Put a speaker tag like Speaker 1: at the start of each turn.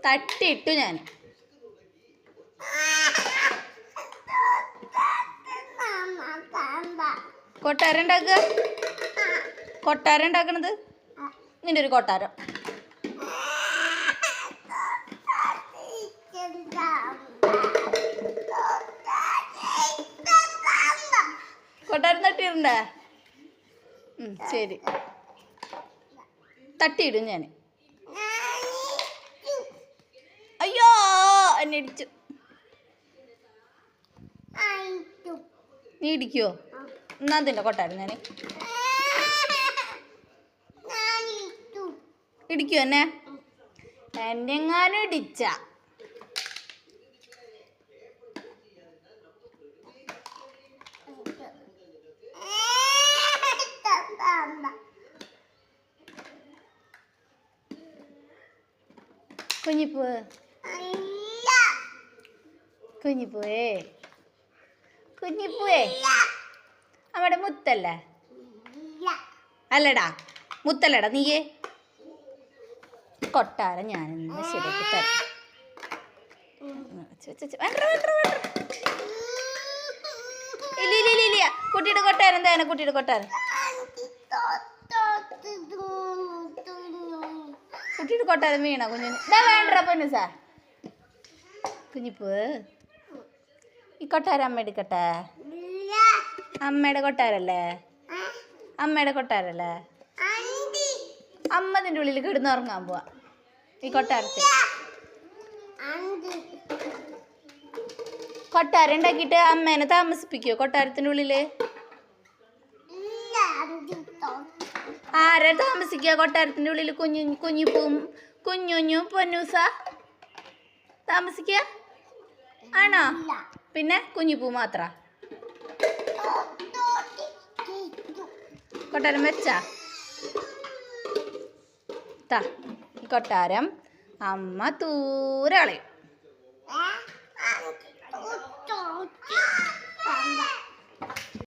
Speaker 1: തട്ടിയിട്ടു ഞാൻ. കൊട്ടാരം ഉണ്ടാക്കുക. കൊട്ടാരം ഉണ്ടാക്കണത് നിന്റെ ഒരു കൊട്ടാരം. കൊട്ടാരം തട്ടിയിട്ടുണ്ടേ? ശരി, തട്ടിയിടും ഞാൻ. അയ്യോ, എന്നെ ഇടിച്ചു. നീ ഇടിക്കുവോ? എന്നാ തിന്റെ കൊട്ടാരം ഞാൻ ഇടിക്കുവോ? എന്നെ എങ്ങാനും ഇടിച്ച കുഞ്ഞിപ്പൂവേ, കുഞ്ഞിപ്പൂവേ, കുഞ്ഞിപ്പൂവേ, അവിടെ മുത്തല്ലേ? അല്ലടാ, മുത്തല്ലടാ നീയേ. കൊട്ടാരം ഞാനിന്ന് ശരിയാക്കി തരാം. ഇല്ല, കുട്ടിയുടെ കൊട്ടാരം തേന, കുട്ടിയുടെ കൊട്ടാരം. കുട്ടിയുടെ കൊട്ടാരം വീണ കുഞ്ഞിന്. ഇതാ വേണ്ട പൊന്നുസാ. കുഞ്ഞിപ്പൂ, ഈ കൊട്ടാരം അമ്മ എടുക്കട്ടെ? അമ്മയുടെ കൊട്ടാരല്ലേ? അമ്മയുടെ കൊട്ടാരല്ലേ? അമ്മ അതിൻ്റെ ഉള്ളിൽ കിടന്നുറങ്ങാൻ പോവാ. ഈ കൊട്ടാരത്തിൽ കൊട്ടാരം ഉണ്ടാക്കിയിട്ട് അമ്മേനെ താമസിപ്പിക്കുവോ കൊട്ടാരത്തിൻ്റെ ഉള്ളില്? ആരാ താമസിക്കുക കൊട്ടാരത്തിൻ്റെ ഉള്ളിൽ? കുഞ്ഞിപ്പൂവും കുഞ്ഞുഞ്ഞും പൊന്നൂസ താമസിക്കുക ആണോ? പിന്നെ കുഞ്ഞിപ്പൂ മാത്ര? കൊട്ടാരം വെച്ചാ ഈ കൊട്ടാരം അമ്മ തൂരെ കളയും.